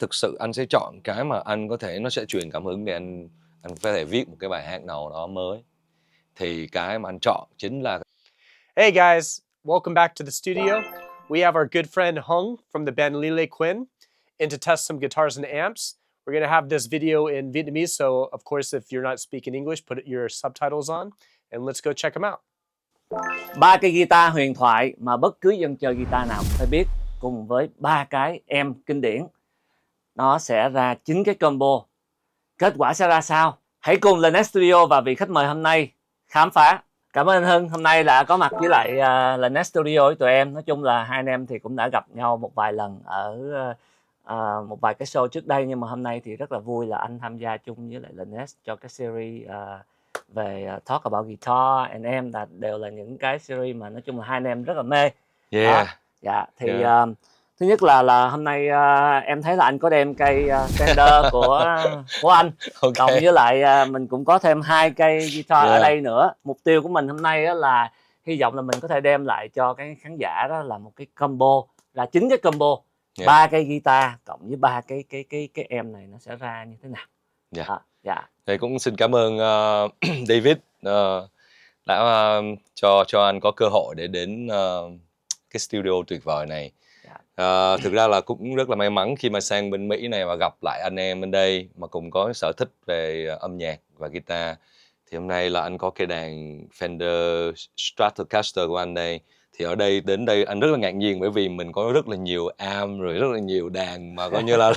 thực sự anh sẽ chọn cái mà anh có thể nó sẽ truyền cảm hứng để anh có thể viết một cái bài hát nào đó mới. Thì cái mà anh chọn chính là Hey guys, welcome back to the studio. We have our good friend Hung from the band Lille Quinn in to test some guitars and amps. We're going to have this video in Vietnamese, so of course if you're not speaking English, put your subtitles on and let's go check them out. Ba cây guitar huyền thoại mà bất cứ dân chơi guitar nào cũng phải biết, cùng với ba cái amp kinh điển, nó sẽ ra 9 cái combo. Kết quả sẽ ra sao? Hãy cùng Lynette Studio và vị khách mời hôm nay khám phá. Cảm ơn anh Hưng hôm nay đã có mặt với lại Lynette Studio với tụi em. Nói chung là hai anh em thì cũng đã gặp nhau một vài lần ở một vài cái show trước đây, nhưng mà hôm nay thì rất là vui là anh tham gia chung với lại Lynette cho cái series về Talk About Guitar and Amp, đều là những cái series mà nói chung là hai anh em rất là mê. yeah. Đó. Dạ thì thứ nhất là hôm nay em thấy là anh có đem cây Fender của anh, Okay. cộng với lại mình cũng có thêm 2 cây guitar ở đây nữa. Mục tiêu của mình hôm nay là hy vọng là mình có thể đem lại cho cái khán giả đó là một cái combo, là 9 cái combo, 3 cây guitar cộng với 3 cái em này nó sẽ ra như thế nào. Dạ. Thì cũng xin cảm ơn David đã cho anh có cơ hội để đến cái studio tuyệt vời này. Thực ra là cũng rất là may mắn khi mà sang bên Mỹ này và gặp lại anh em bên đây mà cùng có sở thích về âm nhạc và guitar. Thì hôm nay là anh có cây đàn Fender Stratocaster của anh đây. Thì ở đây đến đây anh rất là ngạc nhiên, bởi vì mình có rất là nhiều amp rồi rất là nhiều đàn mà coi như là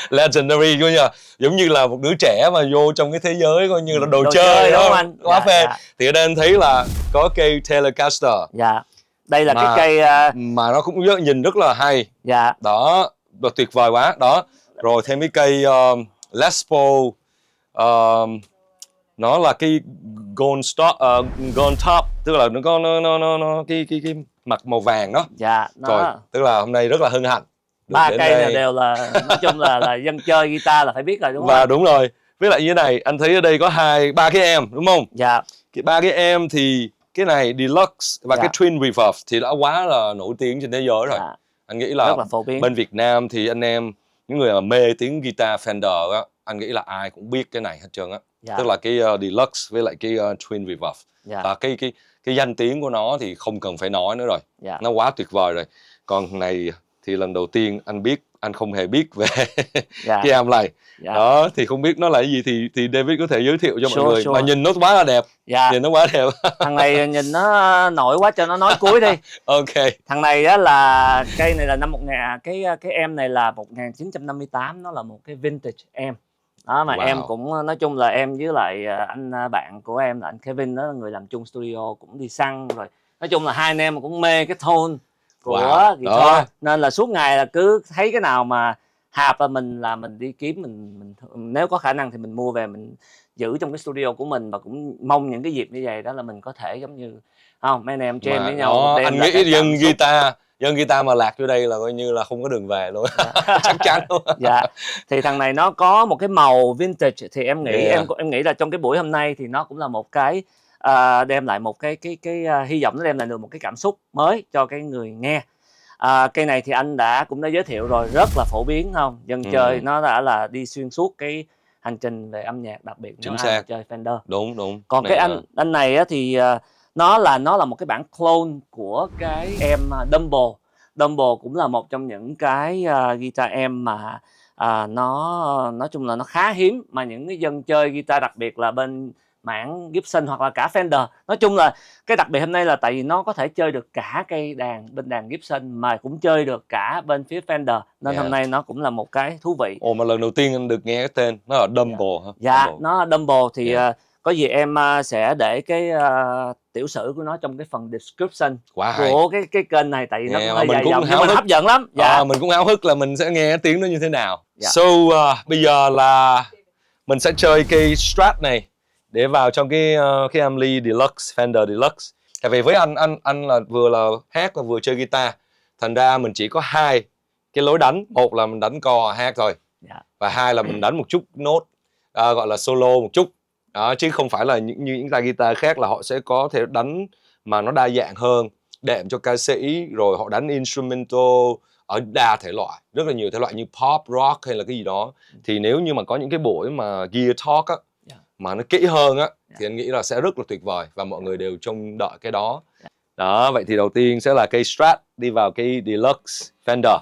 legendary, coi như là giống như là một đứa trẻ mà vô trong cái thế giới coi như là đồ chơi đó anh. Quá phê. Thì ở đây anh thấy là có cây Telecaster. Dạ. Đây là cái cây mà nó cũng nhìn rất là hay. Dạ. Đó, và tuyệt vời quá. Đó. Rồi thêm cái cây Les Paul, nó là cái gold top, tức là nó có cái mặt màu vàng đó. Dạ. Rồi, tức là hôm nay rất là hân hạnh. 3 cây này đều là nói chung là dân chơi guitar là phải biết rồi đúng không? Và đúng rồi. Với lại như thế này, anh thấy ở đây có 3 cái em đúng không? Dạ. 3 cái em thì cái này Deluxe và cái Twin Reverb thì đã quá là nổi tiếng trên thế giới rồi. Anh nghĩ là bên Việt Nam thì anh em, những người mà mê tiếng guitar Fender á, anh nghĩ là ai cũng biết cái này hết trơn á. Tức là cái Deluxe với lại cái Twin Reverb. Và cái danh tiếng của nó thì không cần phải nói nữa rồi. Nó quá tuyệt vời rồi. Còn này thì lần đầu tiên anh biết, anh không hề biết về cái amp này. Đó, thì không biết nó là cái gì thì David có thể giới thiệu cho mọi người. Mà nhìn nó quá là đẹp. Nhìn nó quá đẹp. Thằng này nhìn nó nổi quá cho nó nói cuối đi. Ok. Thằng này á là cây này là năm 1000, cái em này là 1958, nó là một cái vintage em. Đó mà em cũng nói chung là em với lại anh bạn của em là anh Kevin đó, người làm chung studio, cũng đi săn rồi. Nói chung là hai anh em cũng mê cái tone của guitar, nên là suốt ngày là cứ thấy cái nào mà hạp là mình đi kiếm, mình nếu có khả năng thì mình mua về mình giữ trong cái studio của mình, và cũng mong những cái dịp như vậy đó là mình có thể giống như không mấy anh em jam với nhau. Anh nghĩ dân guitar mà lạc vô đây là coi như là không có đường về luôn. Chắc chắn luôn. Dạ. Thì thằng này nó có một cái màu vintage, thì em nghĩ em nghĩ là trong cái buổi hôm nay thì nó cũng là một cái đem lại một cái hy vọng nó đem lại được một cái cảm xúc mới cho cái người nghe. Cây này thì anh cũng đã giới thiệu rồi, rất là phổ biến không? Dân chơi nó đã là đi xuyên suốt cái hành trình về âm nhạc, đặc biệt nếu ai chơi Fender. Đúng. Còn cái anh này á thì nó là một cái bản clone của cái em Dumble. Dumble cũng là một trong những cái guitar em mà nó nói chung là nó khá hiếm, mà những cái dân chơi guitar đặc biệt là bên mảng Gibson hoặc là cả Fender. Nói chung là cái đặc biệt hôm nay là tại vì nó có thể chơi được cả cây đàn bên đàn Gibson mà cũng chơi được cả bên phía Fender, nên hôm nay nó cũng là một cái thú vị. Ồ, mà lần đầu tiên anh được nghe cái tên nó là Dumble hả? Dạ, nó Dumble thì có gì em sẽ để cái tiểu sử của nó trong cái phần description của cái kênh này, tại vì nó cũng hơi dài dòng nhưng mà hấp dẫn lắm. Mình cũng háo hức là mình sẽ nghe cái tiếng nó như thế nào. So bây giờ là mình sẽ chơi cây Strat này để vào trong cái amp Lee Deluxe, Fender Deluxe. Tại vì với anh là vừa là hát và vừa chơi guitar, thành ra mình chỉ có 2 cái lối đánh. Một là mình đánh cò hát thôi, và 2 là mình đánh một chút nốt gọi là solo một chút đó, chứ không phải là như những tay guitar khác là họ sẽ có thể đánh mà nó đa dạng hơn, đệm cho ca sĩ, rồi họ đánh instrumental ở đa thể loại, rất là nhiều thể loại như pop, rock hay là cái gì đó. Thì nếu như mà có những cái buổi mà Gear Talk á, mà nó kỹ hơn á, thì anh nghĩ là sẽ rất là tuyệt vời và mọi người đều trông đợi cái đó. Đó, vậy thì đầu tiên sẽ là cây Strat đi vào cây Deluxe Fender.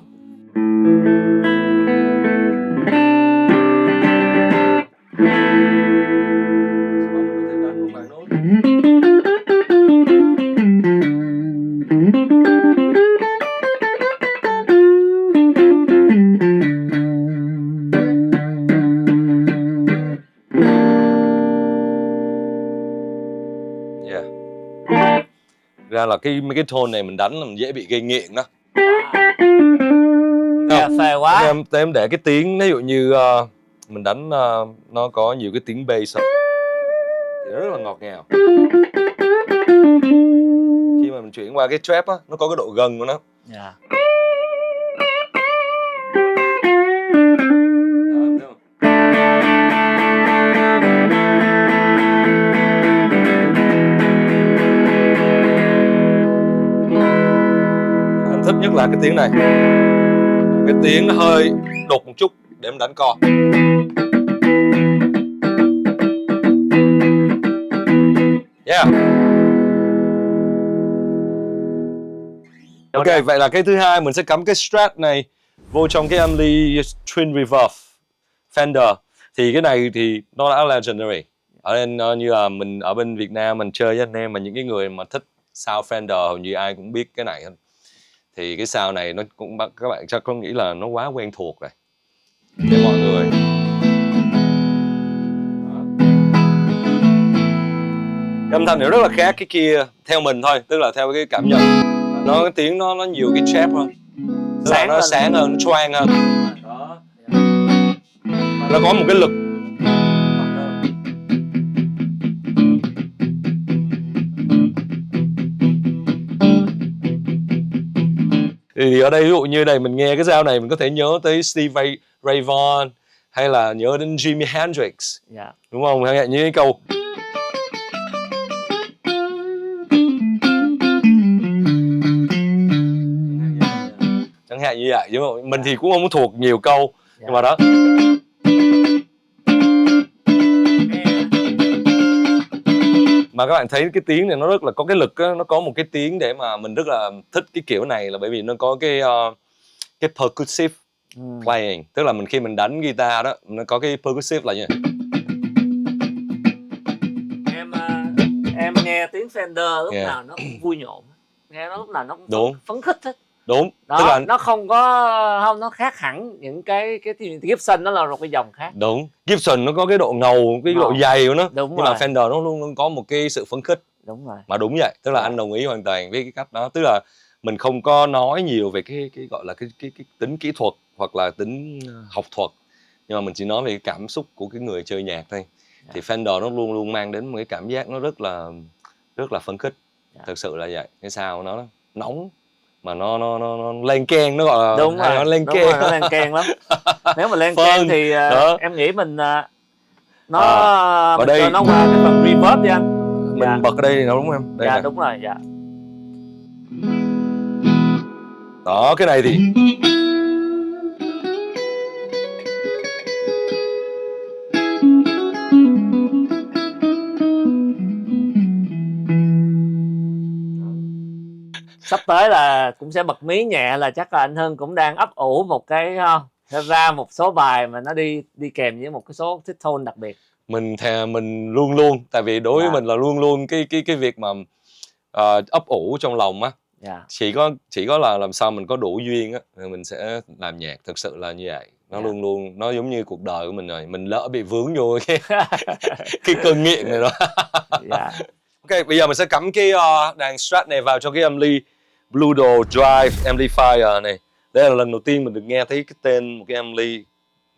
Ra là mấy cái tone này mình đánh là mình dễ bị gây nghiện đó. Phê quá. Em để cái tiếng, ví dụ như mình đánh nó có nhiều cái tiếng bass thì nó rất là ngọt ngào. Khi mà mình chuyển qua cái trap á, nó có cái độ gần của nó. Anh thích nhất là cái tiếng này. Cái tiếng nó hơi đục một chút để em đánh co. Yeah. Ok, vậy là cái thứ hai mình sẽ cắm cái Strat này vô trong cái ampli Twin Reverb Fender. Thì cái này thì nó đã legendary. Ở đây như là mình ở bên Việt Nam mình chơi với anh em mà những cái người mà thích sound Fender hầu như ai cũng biết cái này hết. Thì cái sound này nó cũng các bạn chắc có nghĩ là nó quá quen thuộc rồi để mọi người. Âm thanh này rất là khác cái kia theo mình thôi, tức là theo cái cảm nhận. Nó cái tiếng nó nhiều cái chép hơn, sáng nó sáng hơn, nó choang hơn. Nó có một cái lực. Thì ở đây ví dụ như này mình nghe cái sound này mình có thể nhớ tới Steve Ray Vaughan hay là nhớ đến Jimi Hendrix, đúng không? Hay như cái câu chẳng hạn như vậy, đúng không? Mình thì cũng không thuộc nhiều câu, nhưng mà đó. Mà các bạn thấy cái tiếng này nó rất là có cái lực á, nó có một cái tiếng để mà mình rất là thích cái kiểu này là bởi vì nó có cái percussive playing, tức là khi mình đánh guitar đó nó có cái percussive là như này. Em nghe tiếng Fender lúc nào nó cũng vui nhộn, nghe nó lúc nào nó cũng đúng, phấn khích hết. Đúng. Đó, tức là nó nó khác hẳn những cái Gibson, nó là một cái dòng khác. Đúng. Gibson nó có cái độ ngầu, cái độ dày của nó. Đúng nhưng rồi. mà Fender nó luôn có một cái sự phấn khích. Đúng rồi. Mà đúng vậy, tức là anh đồng ý hoàn toàn với cái cách đó. Tức là mình không có nói nhiều về cái gọi là cái tính kỹ thuật hoặc là tính học thuật, nhưng mà mình chỉ nói về cái cảm xúc của cái người chơi nhạc thôi. Thì Fender nó luôn luôn mang đến một cái cảm giác nó rất là phấn khích. Thực sự là vậy. Cái sound nó nóng mà nó lên keng, nó gọi là đúng rồi, nó lên đúng keng. rồi, nó lên keng lắm. Nếu mà lên keng thì em nghĩ mình nó đây nó qua cái phần reverb đi anh. Mình bật ở đây thì nó đúng không em? Đây dạ nè. Đúng rồi, dạ. Đó, cái này thì Sắp tới là cũng sẽ bật mí nhẹ là chắc là anh Hưng cũng đang ấp ủ một cái sẽ ra một số bài mà nó đi kèm với một cái số thích tone đặc biệt. Mình luôn luôn, tại vì đối với mình là luôn luôn cái việc mà ấp ủ trong lòng á. Chỉ có là làm sao mình có đủ duyên á thì mình sẽ làm nhạc, thực sự là như vậy. Nó luôn luôn nó giống như cuộc đời của mình rồi, mình lỡ bị vướng vô cái cơn nghiện này đó. Ok, bây giờ mình sẽ cắm cái đàn Strat này vào cho cái ampli Blue Door Drive Amplifier này. Đây là lần đầu tiên mình được nghe thấy cái tên một cái ampli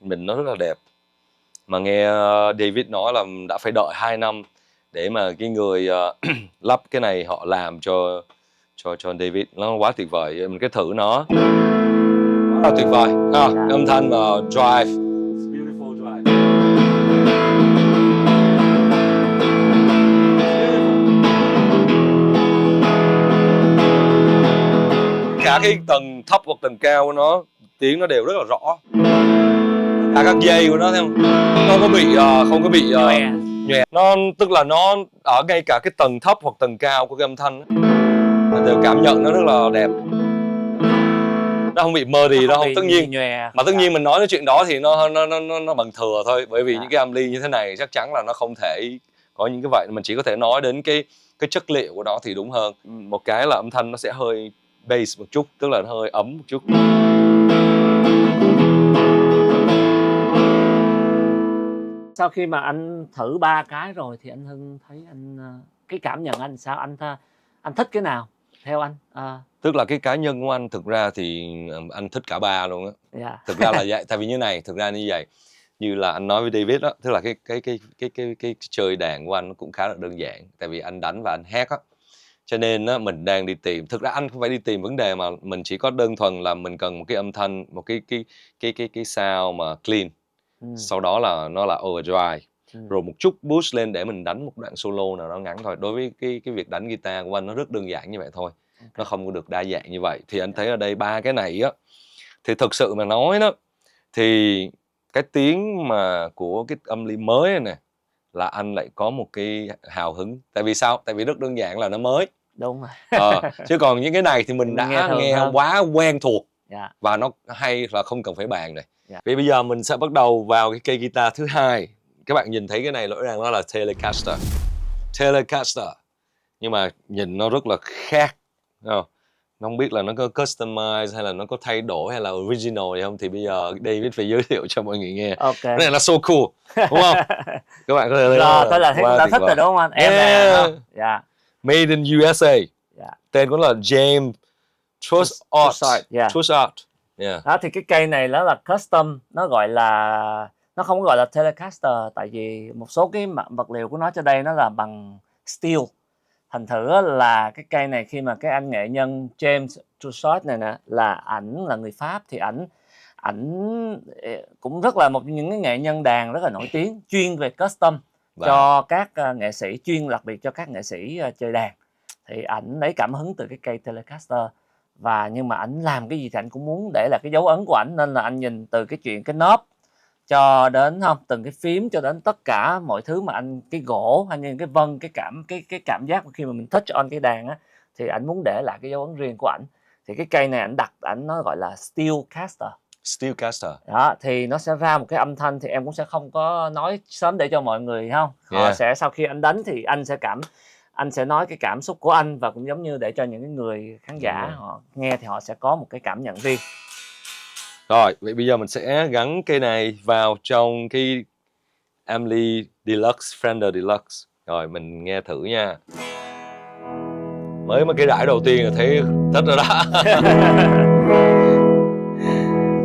mình nó rất là đẹp. Mà nghe David nói là đã phải đợi 2 năm để mà cái người lắp cái này họ làm cho David. Nó quá tuyệt vời, mình cứ thử nó. Rất là tuyệt vời. Âm thanh và drive. Beautiful drive. cả cái tầng thấp hoặc tầng cao của nó tiếng nó đều rất là rõ. Cả các dây của nó thấy không? Không có bị nhòe. Nó tức là nó ở ngay cả cái tầng thấp hoặc tầng cao của cái âm thanh ấy, mình đều cảm nhận nó rất là đẹp. Nó không bị muddy đâu, tất nhiên. Mà tất nhiên mình nói cái chuyện đó thì nó bằng thừa thôi, bởi vì những cái âm ly như thế này chắc chắn là nó không thể có những cái vậy, mình chỉ có thể nói đến cái chất liệu của nó thì đúng hơn. Một cái là âm thanh nó sẽ hơi bass một chút, tức là nó hơi ấm một chút. Sau khi mà anh thử 3 cái rồi thì anh Hưng thấy cái cảm nhận anh sao? Anh thích cái nào theo anh? Tức là cái cá nhân của anh thực ra thì anh thích cả ba luôn á. Yeah. Thực ra là vậy, tại vì như này, thực ra như vậy. Như là anh nói với David đó, tức là cái chơi đàn của anh nó cũng khá là đơn giản, tại vì anh đánh và anh hát á. Cho nên á, mình đang đi tìm, thực ra anh không phải đi tìm vấn đề mà mình chỉ có đơn thuần là mình cần một cái âm thanh, một cái sound mà clean. Sau đó là nó là overdrive. Rồi một chút boost lên để mình đánh một đoạn solo nào đó ngắn thôi. Đối với cái việc đánh guitar của anh nó rất đơn giản như vậy thôi. Nó không có được đa dạng như vậy. Thì anh thấy ở đây ba cái này á, thì thực sự mà nói đó, thì cái tiếng mà của cái âm ly mới này nè là anh lại có một cái hào hứng. Tại vì sao? Tại vì rất đơn giản là nó mới. Đúng rồi. Chứ còn những cái này thì mình đã nghe quá quen thuộc. Yeah. Và nó hay là không cần phải bàn này. Yeah. Vì bây giờ mình sẽ bắt đầu vào cái cây guitar thứ hai. Các bạn nhìn thấy cái này rõ ràng nó là Telecaster. Telecaster. Nhưng mà nhìn nó rất là khác. Nó không biết là nó có customize hay là nó có thay đổi hay là original gì không, thì bây giờ David phải giới thiệu cho mọi người nghe. Cái này là so cool, đúng không? Các bạn có thể thấy rồi, tôi là đã thích rồi đúng không anh? Em yeah. Made in USA. Yeah. Tên cũng là James Trussard. Yeah. Đó thì cái cây này nó là custom, nó gọi là, nó không gọi là Telecaster tại vì một số cái vật liệu của nó trên đây nó là bằng steel. Thành thử là cái cây này khi mà cái anh nghệ nhân James Trussard này nè, là ảnh là người Pháp, thì ảnh cũng rất là một trong những cái nghệ nhân đàn rất là nổi tiếng, chuyên về custom cho các nghệ sĩ, chuyên đặc biệt cho các nghệ sĩ chơi đàn. Thì ảnh lấy cảm hứng từ cái cây Telecaster, và nhưng mà ảnh làm cái gì thì ảnh cũng muốn để là cái dấu ấn của ảnh, nên là anh nhìn từ cái chuyện cái nóp cho đến từng cái phím cho đến tất cả mọi thứ mà anh, cái gỗ hay những cái vân, cái cảm giác khi mà mình touch on cái đàn á, thì ảnh muốn để lại cái dấu ấn riêng của ảnh. Thì cái cây này ảnh nó gọi là Steelcaster. Steelcaster. Đó, thì nó sẽ ra một cái âm thanh, thì em cũng sẽ không có nói sớm để cho mọi người không. Họ sẽ sau khi anh đánh thì anh sẽ nói cái cảm xúc của anh, và cũng giống như để cho những cái người khán giả họ nghe thì họ sẽ có một cái cảm nhận riêng. Rồi, vậy bây giờ mình sẽ gắn cây này vào trong cái Amly Deluxe, Fender Deluxe. Rồi, mình nghe thử nha. Mới mà cái rải đầu tiên là thấy thích rồi đó.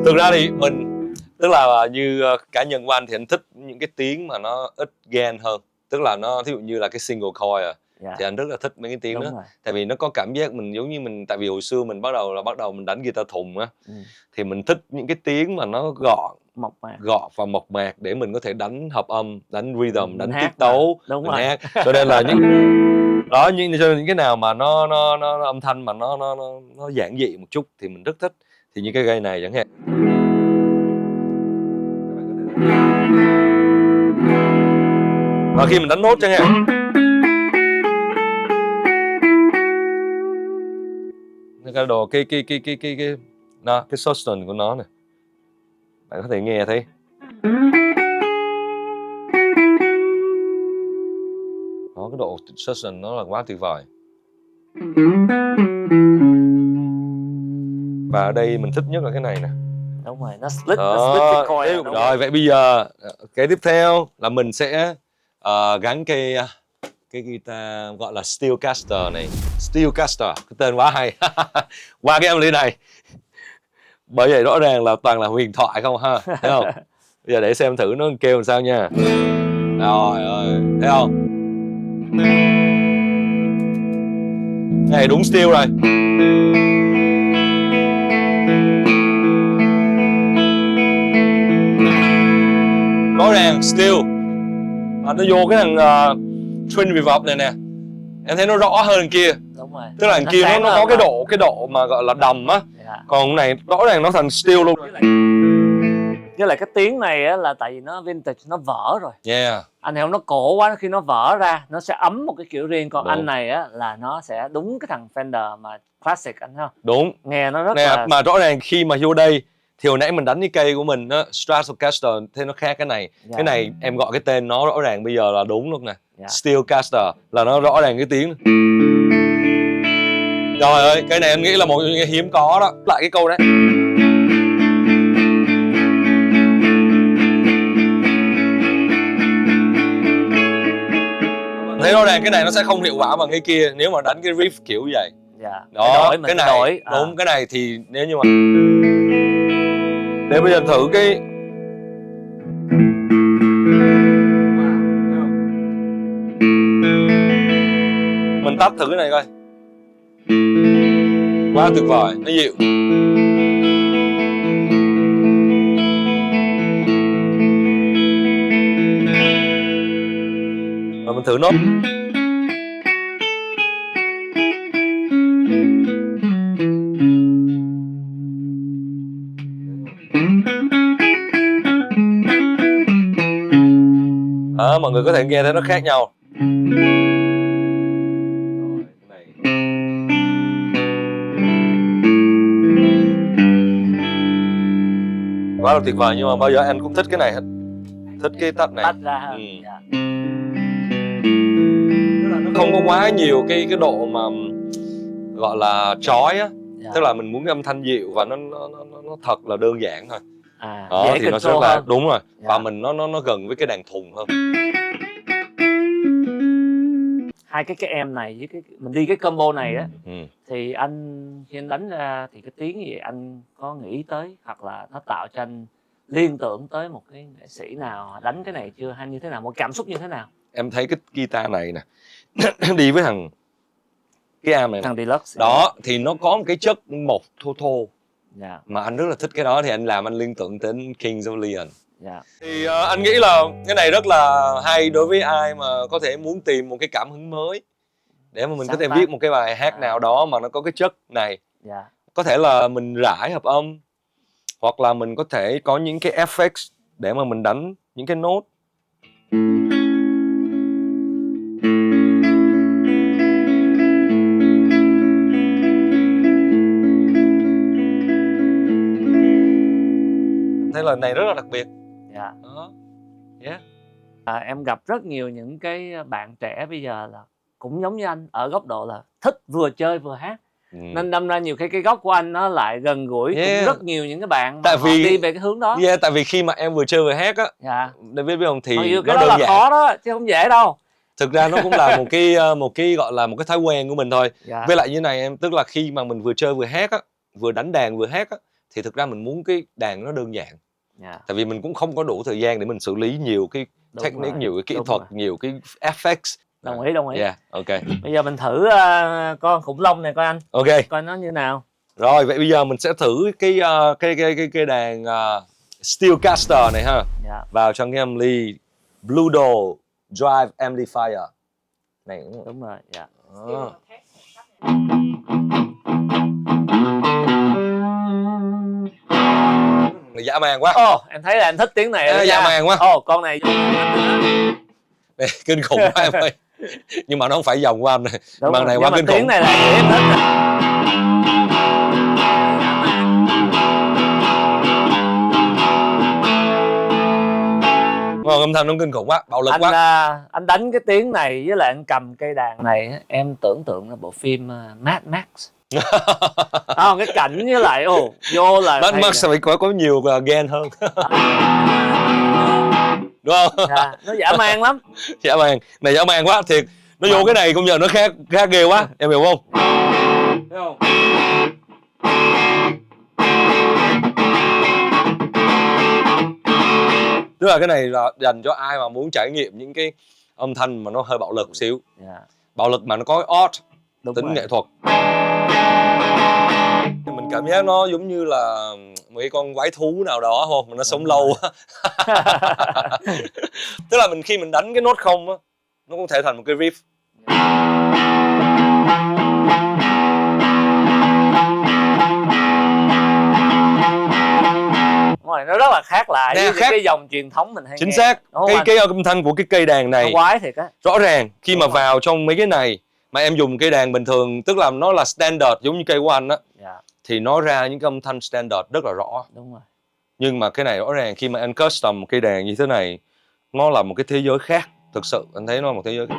Thực ra thì tức là như cá nhân của anh thì anh thích những cái tiếng mà nó ít gain hơn. Tức là nó, thí dụ như là cái single coil thì anh rất là thích mấy cái tiếng đó. Tại vì nó có cảm giác mình giống như mình, tại vì hồi xưa mình bắt đầu mình đánh guitar thùng á, thì mình thích những cái tiếng mà nó gọn và mộc mạc để mình có thể đánh hợp âm, đánh rhythm, đánh tiết tấu, mình hát. Cho nên là những cái nào mà nó âm thanh mà nó giản dị một chút thì mình rất thích. Thì những cái cây này chẳng hạn. Và khi mình đánh nốt chẳng hạn, cái đồ cái sustain của nó này, bạn có thể nghe thấy. Đó, cái độ sustain nó là quá tuyệt vời. Và ở đây mình thích nhất là cái này nè. Đúng rồi, nó split cái coil. Rồi, vậy bây giờ cái tiếp theo là mình sẽ gắn cái guitar gọi là Steelcaster này. Steelcaster, cái tên quá hay. Qua cái âm ly này. Bởi vậy rõ ràng là toàn là huyền thoại không ha, thấy không? Bây giờ để xem thử nó kêu làm sao nha. Rồi ơi, thấy không? Này đúng steel rồi. Rõ ràng steel. Nó vô cái thằng Twin Reverb này nè. em thấy nó rõ hơn kia. Đúng rồi. Tức là đằng kia nó có cái độ mà gọi là đầm á. Còn cái này rõ ràng nó thành steel luôn. Với lại cái tiếng này á là tại vì nó vintage, nó vỡ rồi. Yeah. Anh hiểu, nó cổ quá, khi nó vỡ ra nó sẽ ấm một cái kiểu riêng. Còn Đúng. anh này á là nó sẽ đúng cái thằng Fender mà classic, anh thấy không? Đúng. Nghe nó rất nè, là... mà rõ ràng khi mà vô đây thì hồi nãy mình đánh cái cây của mình á, Stratocaster, thế nó khác cái này. Cái này em gọi cái tên nó rõ ràng bây giờ là đúng luôn nè. Steelcaster là nó rõ ràng cái tiếng. Trời ơi, cái này em nghĩ là một cái hiếm có đó. Lại cái câu đấy. Thấy rõ ràng cái này nó sẽ không hiệu quả bằng cái kia nếu mà đánh cái riff kiểu vậy. Đó, cái này đúng, cái này thì nếu như mà để bây giờ thử cái mình tắt thử cái này coi. Quá tuyệt vời, nó dịu. Rồi mình thử nốt. Đó, mọi người có thể nghe thấy nó khác nhau. Quá là tuyệt vời, nhưng mà bao giờ anh cũng thích cái này hết. Thích cái tách này. Tách ra hơn. Nó không có quá nhiều cái độ mà gọi là chói á. Tức là mình muốn cái âm thanh dịu và nó thật là đơn giản thôi. Đó thì nó rất là hơn. Đúng rồi. Và mình nó gần với cái đàn thùng hơn. Hai cái em này với cái mình đi cái combo này á, thì anh khi anh đánh ra thì cái tiếng gì anh có nghĩ tới, hoặc là nó tạo cho anh liên tưởng tới một cái nghệ sĩ nào đánh cái này chưa, hay như thế nào, một cảm xúc như thế nào? Em thấy cái guitar này nè đi với cái am này, thằng Deluxe đó thì nó có một cái chất một thô mà anh rất là thích cái đó, thì anh làm anh liên tưởng đến Kings of Leon. Thì anh nghĩ là cái này rất là hay đối với ai mà có thể muốn tìm một cái cảm hứng mới để mà mình có thể viết một cái bài hát nào đó mà nó có cái chất này. Có thể là mình rải hợp âm, hoặc là mình có thể có những cái effects để mà mình đánh những cái nốt. Thế là này rất là đặc biệt. Em gặp rất nhiều những cái bạn trẻ bây giờ là cũng giống như anh ở góc độ là thích vừa chơi vừa hát. Nên đâm ra nhiều khi cái góc của anh nó lại gần gũi cũng rất nhiều những cái bạn mà họ đi về cái hướng đó. Tại vì khi mà em vừa chơi vừa hát á, David biết không, thì cái đó là khó đó chứ không dễ đâu. Thực ra nó cũng là một cái gọi là một cái thói quen của mình thôi. Với lại như này em, tức là khi mà mình vừa chơi vừa hát á, vừa đánh đàn vừa hát á, thì thực ra mình muốn cái đàn nó đơn giản. Tại vì mình cũng không có đủ thời gian để mình xử lý nhiều cái technique, nhiều cái kỹ thuật, nhiều cái effects. Đồng ý. Ok. Bây giờ mình thử con khủng long này coi anh. Ok. Coi nó như nào. Rồi vậy bây giờ mình sẽ thử cái đàn Steelcaster này ha. Vào trong cái âm ly Blue Dog Drive Amplifier này. Đúng rồi. Dã man quá. Em thấy là em thích tiếng này. Dã man quá. Con này kinh khủng quá em ơi. Nhưng mà nó không phải dòng của anh này. Mà này quá kinh khủng. Tiếng này là em thích. Âm thanh nó kinh khủng quá, bạo lực quá. Anh đánh cái tiếng này với lại anh cầm cây đàn này, em tưởng tượng là bộ phim Mad Max. Cái cảnh với lại vô là Mad Max phải có nhiều gen hơn. Đúng không? Nó dã man lắm. Dã man, này dã man quá thiệt. Nó vô cái này công nhận nó khác ghê quá, em hiểu không? Thấy không? Tức là cái này là dành cho ai mà muốn trải nghiệm những cái âm thanh mà nó hơi bạo lực một xíu. Bạo lực mà nó có art, tính nghệ thuật. Mình cảm giác nó giống như là một cái con quái thú nào đó không, mà nó sống lâu. Tức là khi mình đánh cái nốt không á, nó cũng thể thành một cái riff. Đúng rồi, nó rất là khác lại Nè, với khác. cái dòng truyền thống mình hay Chính nghe. xác. Đúng không anh? Cái âm thanh của cái cây đàn Nó này quái thiệt á. rõ ràng khi Đúng mà rồi. vào trong mấy cái này mà em dùng cây đàn bình thường, tức là nó là standard giống như cây của anh á, Dạ, thì nó ra những cái âm thanh standard rất là rõ. đúng rồi. Nhưng mà cái này rõ ràng khi mà anh custom một cây đàn như thế này, nó là một cái thế giới khác. Thực sự anh thấy nó là một thế giới khác.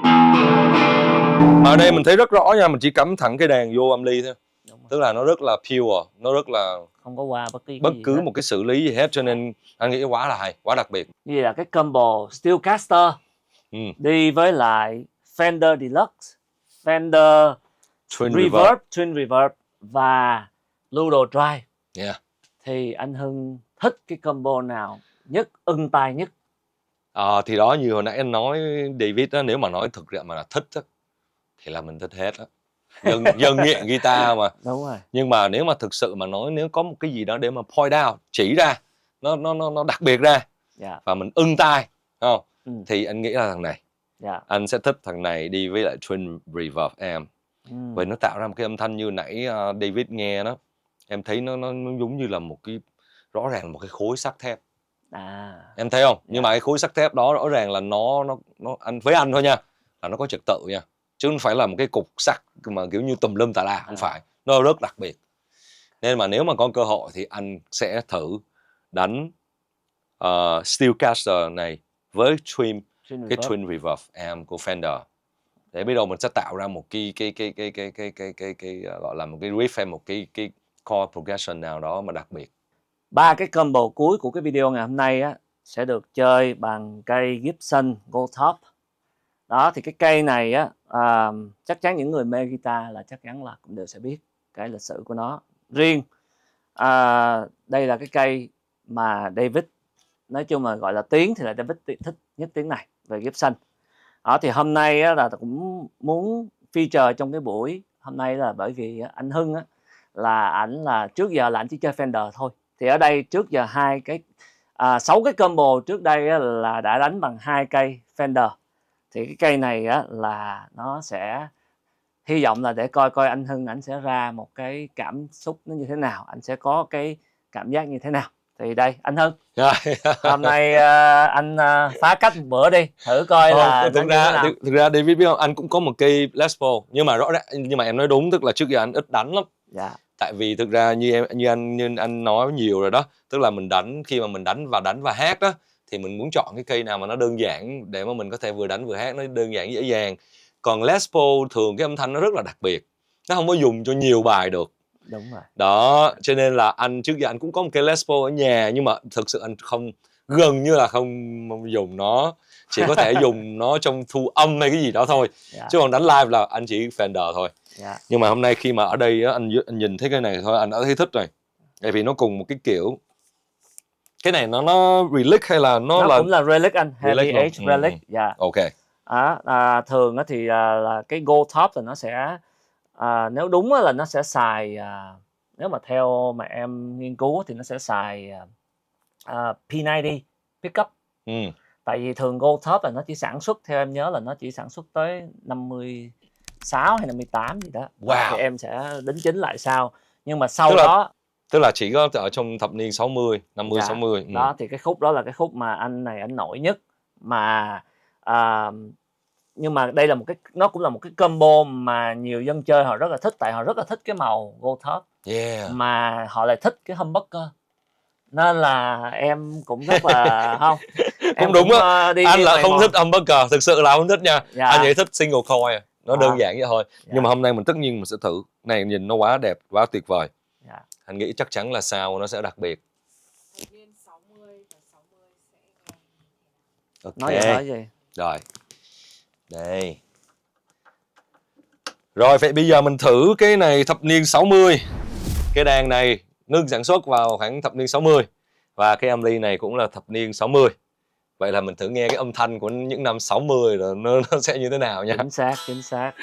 Mà ở đây mình thấy rất rõ nha, mình chỉ cắm thẳng cây đàn vô âm ly thôi. Đúng rồi. Tức là nó rất là pure, nó rất là Không có qua bất bất gì cứ hết. một cái xử lý gì hết, cho nên anh nghĩ quá là hay, quá đặc biệt. Như vậy là cái combo Steelcaster đi với lại Fender Deluxe, Fender Twin Reverb, Twin Reverb và Ludo Drive. Yeah. Thì anh Hưng thích cái combo nào nhất, ưng tai nhất? Thì đó, như hồi nãy anh nói David đó, nếu mà nói thực ra mà là thích á, thì là mình thích hết á. Dân nghiện guitar mà. Đúng rồi. Nhưng mà nếu mà thực sự mà nói, nếu có một cái gì đó để mà point out, chỉ ra, nó đặc biệt ra, và mình ưng tai, không? Thì anh nghĩ là thằng này. Anh sẽ thích thằng này đi với lại Twin Reverb amp. Vì nó tạo ra một cái âm thanh như nãy David nghe đó, em thấy nó giống như là một cái, rõ ràng là một cái khối sắt thép. Em thấy không? Nhưng mà cái khối sắt thép đó rõ ràng là nó anh với anh thôi nha, là nó có trật tự nha, chứ không phải là một cái cục sắt mà kiểu như tùm lum tà la, không phải. Nó rất đặc biệt. Nên mà nếu mà có cơ hội thì anh sẽ thử đánh Steelcaster này với cái Twin Reverb amp của Fender, để biết đâu mình sẽ tạo ra một cái gọi là một cái riff hay một cái chord progression nào đó mà đặc biệt. 3 cái combo cuối của cái video ngày hôm nay á sẽ được chơi bằng cây Gibson Goldtop. Đó thì cái cây này á, chắc chắn những người mê guitar là chắc chắn là cũng đều sẽ biết cái lịch sử của nó. Riêng đây là cái cây mà David, nói chung là gọi là tiếng thì là David thích nhất tiếng này về Gibson. Đó thì hôm nay á, là cũng muốn feature trong cái buổi hôm nay là bởi vì anh Hưng á, là ảnh là trước giờ là ảnh chỉ chơi Fender thôi. Thì ở đây trước giờ 6 cái combo trước đây á, là đã đánh bằng 2 cây Fender. Thì cái cây này á, là nó sẽ hy vọng là để coi anh Hưng ảnh sẽ ra một cái cảm xúc nó như thế nào, anh sẽ có cái cảm giác như thế nào. Thì đây anh Hưng, hôm nay anh phá cách một bữa đi, thử coi là thực ra David biết không, anh cũng có một cây Les Paul, nhưng mà rõ ràng, nhưng mà em nói đúng, tức là trước giờ anh ít đánh lắm. Tại vì thực ra như anh nói nhiều rồi đó, tức là mình đánh, khi mà mình đánh và hát đó, thì mình muốn chọn cái cây nào mà nó đơn giản để mà mình có thể vừa đánh vừa hát, nó đơn giản dễ dàng. Còn Les Paul thường cái âm thanh nó rất là đặc biệt, nó không có dùng cho nhiều bài được. Đúng rồi. Đó, cho nên là anh trước giờ anh cũng có một cái Les Paul ở nhà, nhưng mà thực sự anh gần như là không dùng nó, chỉ có thể dùng nó trong thu âm hay cái gì đó thôi. Chứ còn đánh live là anh chỉ Fender thôi. Nhưng mà hôm nay khi mà ở đây á, anh nhìn thấy cái này thôi anh đã thấy thích rồi. Tại vì nó cùng một cái kiểu, cái này nó relic hay là nó là cũng là relic anh, Heavy Age relic. Ok. Thường thì là cái Goldtop thì nó sẽ nếu đúng là nó sẽ xài, nếu mà theo mà em nghiên cứu thì nó sẽ xài P90 pickup. Tại vì thường Goldtop là nó chỉ sản xuất, theo em nhớ là nó chỉ sản xuất tới 56 hay 58 gì đó. Thì em sẽ đính chính lại sau. Nhưng mà sau đó tức là chỉ có ở trong thập niên 60, 50, 60. Đó thì cái khúc đó là cái khúc mà anh này anh nổi nhất. Mà nhưng mà đây là nó cũng là một cái combo mà nhiều dân chơi họ rất là thích, tại họ rất là thích cái màu Goldtop. Mà họ lại thích cái humbucker. Nên là em cũng rất là cũng đúng á. Anh là không thích humbucker, thực sự là không thích nha. Anh chỉ thích single coil, nó đơn giản vậy thôi. Nhưng mà hôm nay tất nhiên mình sẽ thử. Này nhìn nó quá đẹp, quá tuyệt vời. Anh nghĩ chắc chắn là sound nó sẽ đặc biệt. Nói gì? Rồi. Đây. Rồi vậy bây giờ mình thử cái này thập niên 60. Cái đàn này ngưng sản xuất vào khoảng thập niên 60. Và cái ampli này cũng là thập niên 60. Vậy là mình thử nghe cái âm thanh của những năm 60 rồi nó sẽ như thế nào nha. Chính xác.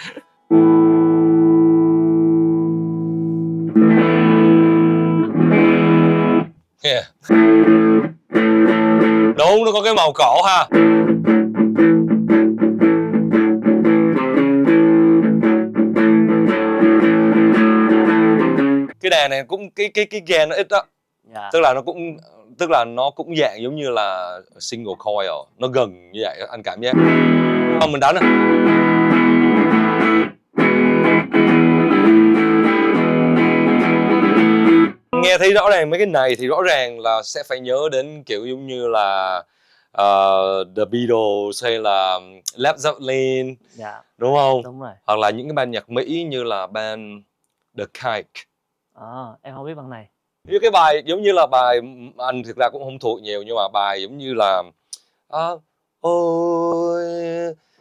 Đúng, nó có cái màu cổ ha. Cái đàn này cũng cái gain nó ít đó. Tức là nó cũng tức là nó cũng dạng giống như là single coil, nó gần như vậy anh cảm giác. Không, mình đánh nè. Nghe thấy rõ ràng mấy cái này thì rõ ràng là sẽ phải nhớ đến kiểu giống như là The Beatles hay là Led Zeppelin, Dạ, đúng không? đúng rồi. Hoặc là những cái ban nhạc Mỹ như là band The Kite. Em không biết băng này. Như cái bài giống như là bài anh thực ra cũng không thuộc nhiều, nhưng mà bài giống như là oh,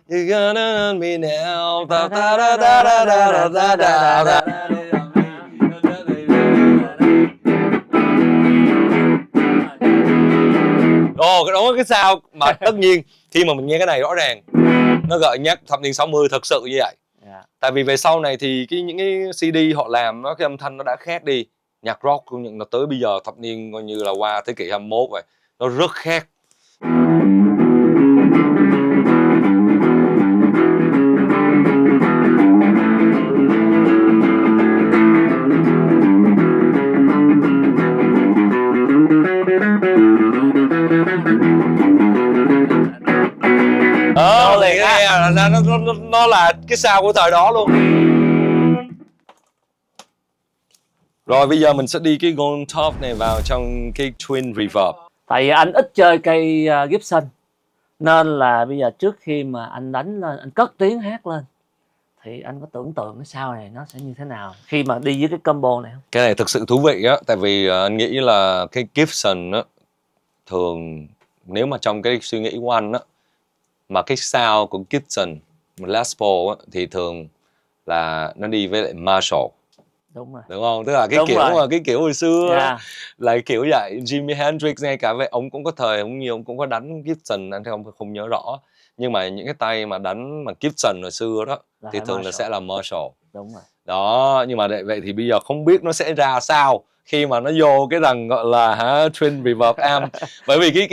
you gonna love me now, da da da da da da da da da. Cái đó cái sao mà tất nhiên khi mà mình nghe cái này rõ ràng nó gợi nhắc thập niên 60 thật sự như vậy. Tại vì về sau này thì những cái CD họ làm nó cái âm thanh nó đã khác đi. Nhạc rock của những nó tới bây giờ thập niên coi như là qua thế kỷ 21 rồi, nó rất khác. Nó là cái sound của thời đó luôn. Rồi bây giờ mình sẽ đi cái Gold Top này vào trong cái Twin Reverb. Tại vì anh ít chơi cây Gibson, nên là bây giờ trước khi mà anh đánh lên, anh cất tiếng hát lên, thì anh có tưởng tượng cái sound này nó sẽ như thế nào khi mà đi với cái combo này không? Cái này thực sự thú vị á, tại vì anh nghĩ là cái Gibson á, thường nếu mà trong cái suy nghĩ của anh á, mà cái sound của Gibson, Les Paul á, thì thường là nó đi với lại Marshall. Đúng rồi. Đúng không? Tức là cái Đúng kiểu rồi. mà cái kiểu hồi xưa Yeah. là kiểu vậy. Jimi Hendrix ngay cả vậy, ông cũng có thời ông cũng có đánh Gibson, anh không nhớ rõ. Nhưng mà những cái tay mà đánh mà Gibson hồi xưa đó Là thì thường Marshall. là sẽ là Marshall. Đúng rồi. Đó, nhưng mà vậy thì bây giờ không biết nó sẽ ra sao khi mà nó vô cái thằng gọi là Twin Reverb amp. Bởi vì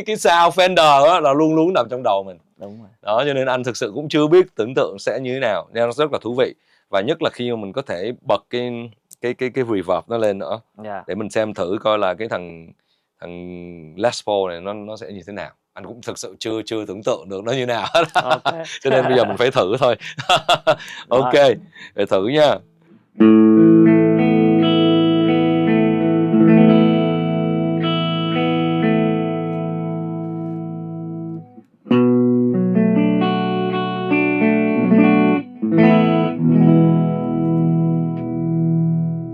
cái sound Fender đó là luôn luôn nằm trong đầu mình. Đúng rồi. Đó, cho nên anh thực sự cũng chưa biết tưởng tượng sẽ như thế nào, nên nó rất là thú vị. Và nhất là khi mà mình có thể bật cái reverb nó lên nữa, để mình xem thử coi là cái thằng Les Paul này nó sẽ như thế nào. Anh cũng thực sự chưa tưởng tượng được nó như nào hết. Okay. Cho nên bây giờ mình phải thử thôi. Ok, để thử nha.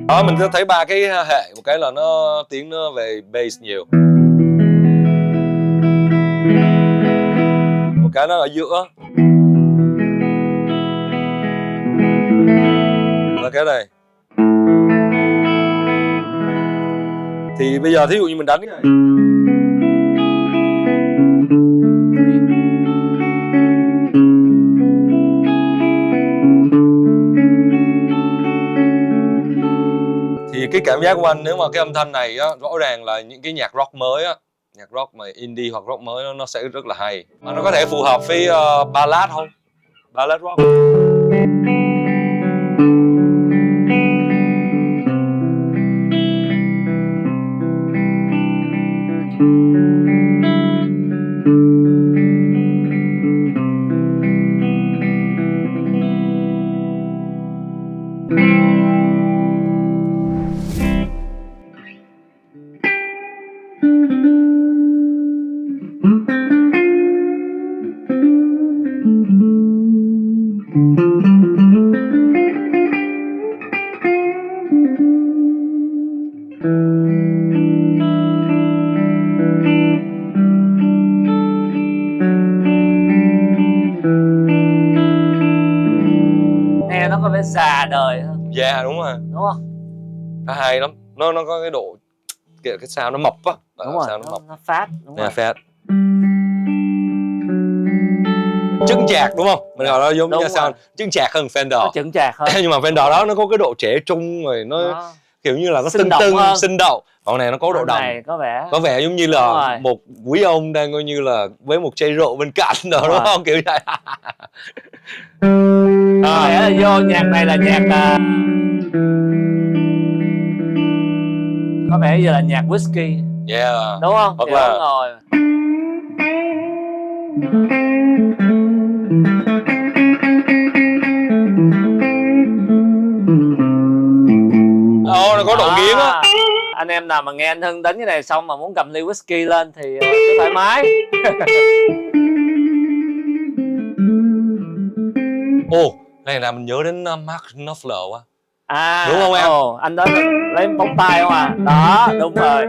Đó, mình sẽ thấy ba cái hệ, một cái là nó tiếng nó về bass nhiều, một cái nó ở giữa, và cái này. Thì bây giờ thí dụ như mình đánh cái này, thì cái cảm giác của anh nếu mà cái âm thanh này á, rõ ràng là những cái nhạc rock mới á, nhạc rock mà indie hoặc rock mới nó sẽ rất là hay. Mà nó có thể phù hợp với ballad không? Ballad rock. Nghe nó có vẻ già đời hơn. Dạ đúng rồi. Đúng không? Nó hay lắm. Nó có cái độ cái sound nó mập á. Đúng rồi, nó phát. Đúng rồi. Phát. Chững chạc đúng không? Mình gọi nó giống như sound chững chạc hơn Fender. Nó chững chạc hơn. Nhưng mà Fender đó nó có cái độ trẻ trung rồi, nó kiểu như là nó sinh tưng hơn. sinh động. Còn này nó có độ đậm. Này có vẻ giống như là một quý ông đang coi như là với một chai rượu bên cạnh đó, đúng không? Kiểu vậy. Có vẻ là vô nhạc này là nhạc có vẻ giờ là nhạc whisky. Yeah. đúng không? Hoặc Thì là ông ngồi nó có độ nghiến á. Anh em nào mà nghe anh Hưng đánh cái này xong mà muốn cầm ly whisky lên thì cứ thoải mái. Ồ, này là mình nhớ đến Mark Knopfler quá. À, Đúng không em? anh đó lấy bóng tay không à? Đó, đúng rồi.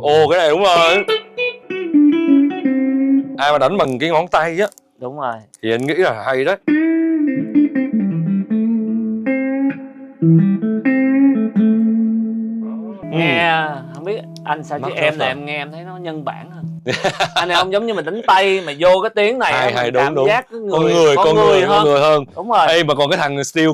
Ồ, cái này đúng rồi. Ai mà đánh bằng cái ngón tay á Đúng rồi. thì anh nghĩ là hay đấy. Nghe không biết anh sao chứ Mark em là Knopfler. em nghe em thấy nó nhân bản hơn. Anh này không giống như mình đánh tay mà vô cái tiếng này á, Hay mình đúng cảm đúng. giác cái Con người hơn. Đúng rồi. Ê, mà còn cái thằng Steel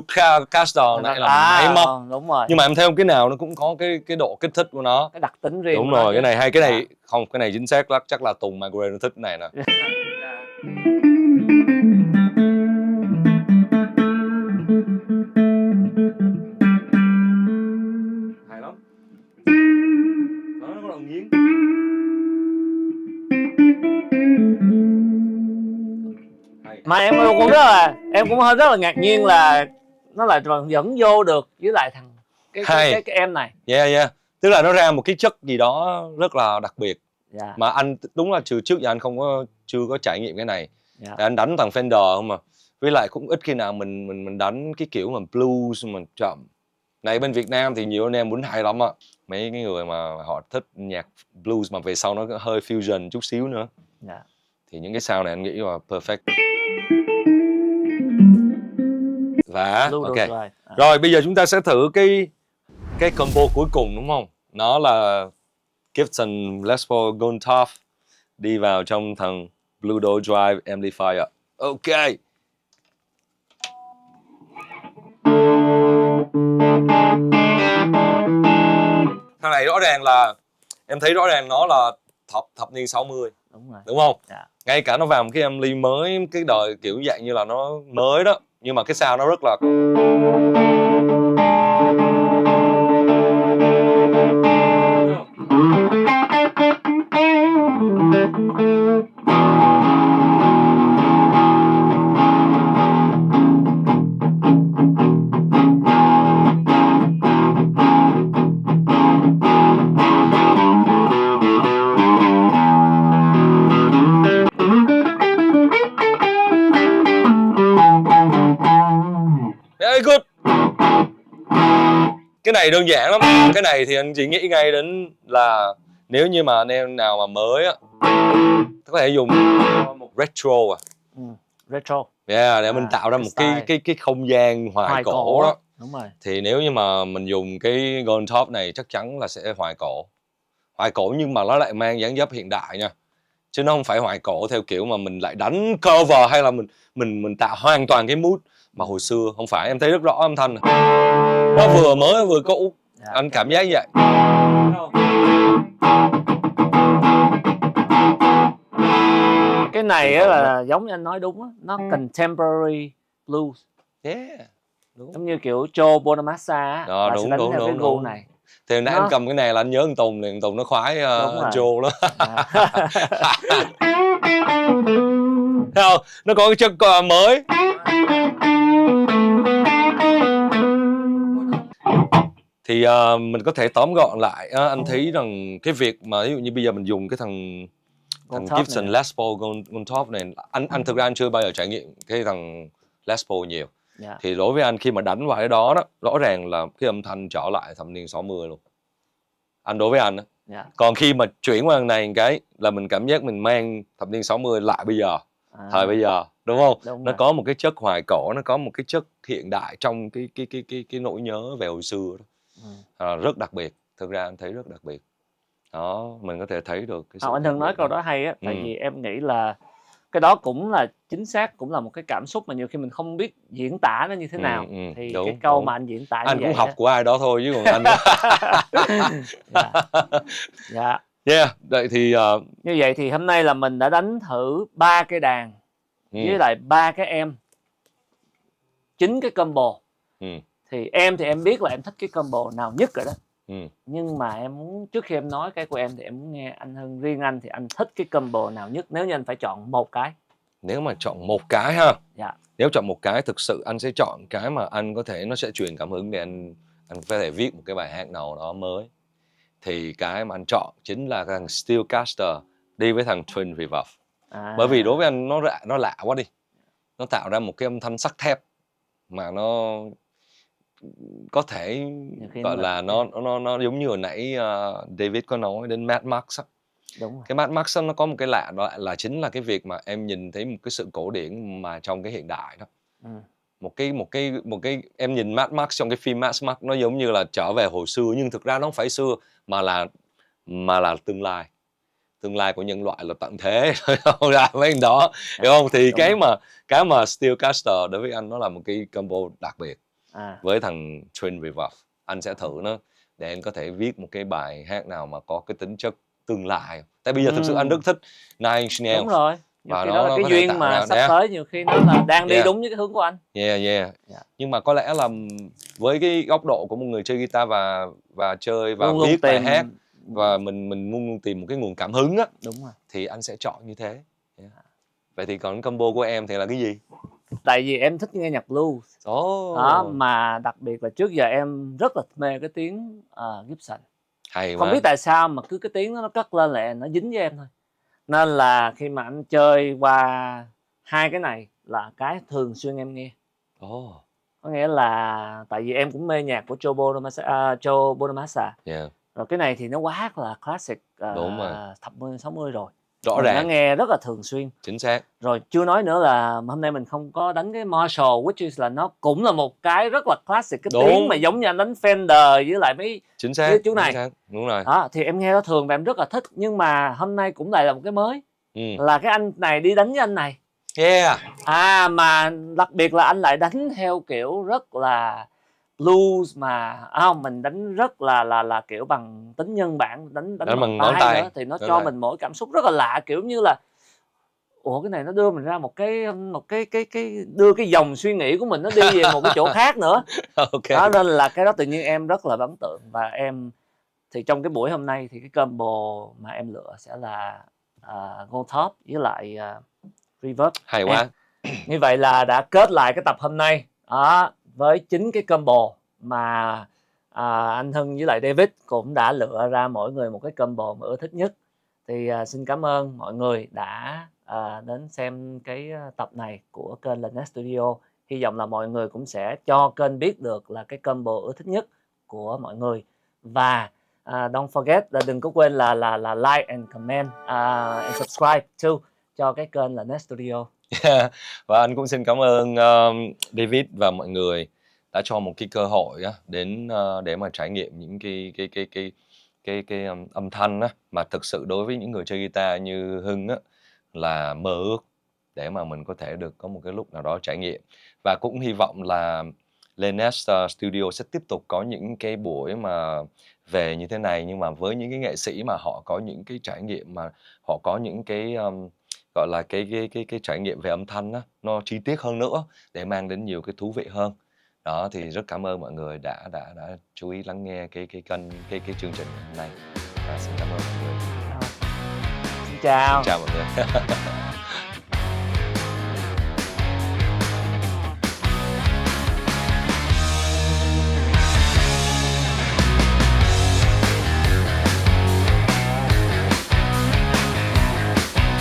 Castle này là máy móc. Đúng rồi. Nhưng mà em thấy không, cái nào nó cũng có cái độ kích thích của nó. Cái đặc tính riêng Đúng của nó rồi, chứ. cái này hay, cái này không, cái này chính xác lắm, chắc là Tùng Magre nó thích cái này nè. Hay lắm. Nó có độ nghiến. Mà em cũng rất là ngạc nhiên là nó lại vẫn vô được với lại thằng cái em này. Yeah. Tức là nó ra một cái chất gì đó rất là đặc biệt. Yeah. Mà anh đúng là trước giờ anh chưa có trải nghiệm cái này. Yeah. Anh đánh thằng Fender không mà. Với lại cũng ít khi nào mình đánh cái kiểu mà blues mà chậm. Này bên Việt Nam thì nhiều anh em muốn hay lắm á. Mấy cái người mà họ thích nhạc blues mà về sau nó hơi fusion chút xíu nữa. Yeah. Thì những cái sound này anh nghĩ là perfect. Và ok. Rồi bây giờ chúng ta sẽ thử cái combo cuối cùng đúng không? Nó là Gibson Les Paul Gold Top đi vào trong thằng Blue Dot Drive Amplifier. Ok. Thằng này rõ ràng là em thấy rõ ràng nó là thập niên 60. Đúng rồi. Đúng không? Yeah. Ngay cả nó vào một cái ampli mới, cái đời kiểu dạng như là nó mới đó, nhưng mà cái sound nó rất là very good. Cái này đơn giản lắm. Cái này thì anh chỉ nghĩ ngay đến là nếu như mà anh em nào mà mới á có thể dùng một retro Retro. Yeah, để mình tạo ra một cái không gian hoài cổ đó. Đúng rồi. Thì nếu như mà mình dùng cái Gold Top này chắc chắn là sẽ hoài cổ. Hoài cổ nhưng mà nó lại mang dáng dấp hiện đại nha. Chứ nó không phải hoài cổ theo kiểu mà mình lại đánh cover hay là mình tạo hoàn toàn cái mood mà hồi xưa. Không phải, em thấy rất rõ âm thanh này. Nó vừa mới vừa cũ. Anh cảm giác vậy. Cái này á là giống như anh nói đúng á, nó contemporary blues. Yeah. Đúng. Giống như kiểu Joe Bonamassa á, là sẽ đánh theo cái gu này. Thì nãy anh cầm cái này là anh nhớ thằng Tùng, liền Tùng nó khoái Joe đó. Thấy không? Nó có cái chất mới. Thì mình có thể tóm gọn lại, anh thấy rằng cái việc mà ví dụ như bây giờ mình dùng cái thằng Gibson Les Paul Gold Top này, anh thực ra anh chưa bao giờ trải nghiệm cái thằng Les Paul nhiều. Yeah. Thì đối với anh khi mà đánh vào cái đó rõ ràng là cái âm thanh trở lại thập niên 60 luôn. Đối với anh đó. Yeah. Còn khi mà chuyển qua thằng này cái là mình cảm giác mình mang thập niên 60 lại bây giờ. Thời bây giờ, đúng không? Đúng nó rồi. Có một cái chất hoài cổ, nó có một cái chất hiện đại trong cái nỗi nhớ về hồi xưa đó. Rất đặc biệt, thực ra anh thấy rất đặc biệt. Đó, mình có thể thấy được cái sự anh Hưng nói câu đó hay á, tại vì em nghĩ là cái đó cũng là chính xác, cũng là một cái cảm xúc mà nhiều khi mình không biết diễn tả nó như thế nào. Thì đúng, cái câu mà anh diễn tả anh như vậy cũng học của ai đó thôi chứ còn anh dạ. Yeah, vậy thì như vậy thì hôm nay là mình đã đánh thử 3 cái đàn với lại 3 cái em, 9 cái combo. Thì em biết là em thích cái combo nào nhất rồi đó. Nhưng mà em muốn, trước khi em nói cái của em thì em muốn nghe anh Hưng, riêng anh thì anh thích cái combo nào nhất nếu như anh phải chọn một cái? Nếu mà chọn một cái ha, Dạ. nếu chọn một cái thực sự anh sẽ chọn cái mà anh có thể nó sẽ truyền cảm hứng để anh có thể viết một cái bài hát nào đó mới. Thì cái mà anh chọn chính là thằng Steelcaster đi với thằng Twin Reverb. Bởi vì đối với anh nó lạ quá đi. Nó tạo ra một cái âm thanh sắt thép mà nó có thể gọi là nó giống như hồi nãy David có nói đến Mad Max á. Đúng rồi. Cái Mad Max nó có một cái lạ đó là chính là cái việc mà em nhìn thấy một cái sự cổ điển mà trong cái hiện đại đó. Một cái em nhìn Mad Max trong cái phim Mad Max nó giống như là trở về hồi xưa, nhưng thực ra nó không phải xưa mà là tương lai của nhân loại, là tận thế không ra mấy cái đó, hiểu không? Thì cái mà Steelcaster đối với anh nó là một cái combo đặc biệt với thằng Twin Reverb. Anh sẽ thử nó để anh có thể viết một cái bài hát nào mà có cái tính chất tương lai. Tại bây giờ thực sự anh rất thích Nine Inch Nails. Đúng rồi. Nhiều và khi đó là cái duyên mà sắp tới nhiều khi nó là đang đi đúng với cái hướng của anh. Nhưng mà có lẽ là với cái góc độ của một người chơi guitar và chơi và luôn viết bài hát, và mình luôn tìm một cái nguồn cảm hứng á, đúng rồi, thì anh sẽ chọn như thế. Vậy thì còn combo của em thì là cái gì? Tại vì em thích nghe nhạc blues. Đó, mà đặc biệt là trước giờ em rất là mê cái tiếng Gibson. Hay không biết tại sao mà cứ cái tiếng nó cất lên là nó dính với em thôi. Nên là khi mà anh chơi qua hai cái này là cái thường xuyên em nghe. Có nghĩa là tại vì em cũng mê nhạc của Joe Bonamassa. Rồi cái này thì nó quá là classic, thập niên 60 rồi. Rõ ràng. Nó nghe rất là thường xuyên. Chính xác. Rồi chưa nói nữa là hôm nay mình không có đánh cái Marshall, which is là nó cũng là một cái rất là classic, cái tiếng mà giống như anh đánh Fender với lại mấy cái chú này. Đúng rồi. Đó, thì em nghe nó thường và em rất là thích. Nhưng mà hôm nay cũng lại là một cái mới. Là cái anh này đi đánh với anh này. Mà đặc biệt là anh lại đánh theo kiểu rất là blues, mà mình đánh rất là kiểu bằng tính nhân bản, đánh bằng ngón tay nữa, thì nó cho mình mỗi cảm xúc rất là lạ, kiểu như là cái này nó đưa mình ra một cái đưa cái dòng suy nghĩ của mình nó đi về một cái chỗ khác nữa. Đó, nên là cái đó tự nhiên em rất là ấn tượng. Và em thì trong cái buổi hôm nay thì cái combo mà em lựa sẽ là Gold Top với lại Reverb. Hay quá. Như vậy là đã kết lại cái tập hôm nay với 9 cái combo mà anh Hưng với lại David cũng đã lựa ra mỗi người một cái combo mà ưa thích nhất. Thì xin cảm ơn mọi người đã đến xem cái tập này của kênh Lanet Studio. Hy vọng là mọi người cũng sẽ cho kênh biết được là cái combo ưa thích nhất của mọi người. Và don't forget là đừng có quên là like and comment and subscribe too cho cái kênh Lanet Studio. Và anh cũng xin cảm ơn David và mọi người đã cho một cái cơ hội đến để mà trải nghiệm những cái âm thanh mà thực sự đối với những người chơi guitar như Hưng là mơ ước để mà mình có thể được có một cái lúc nào đó trải nghiệm. Và cũng hy vọng là Lanet Studio sẽ tiếp tục có những cái buổi mà về như thế này, nhưng mà với những cái nghệ sĩ mà họ có những cái trải nghiệm, mà họ có những cái gọi là cái trải nghiệm về âm thanh nó chi tiết hơn nữa để mang đến nhiều cái thú vị hơn. Đó, thì rất cảm ơn mọi người đã chú ý lắng nghe cái chương trình hôm nay. Và xin cảm ơn mọi người. Xin chào. Xin chào mọi người.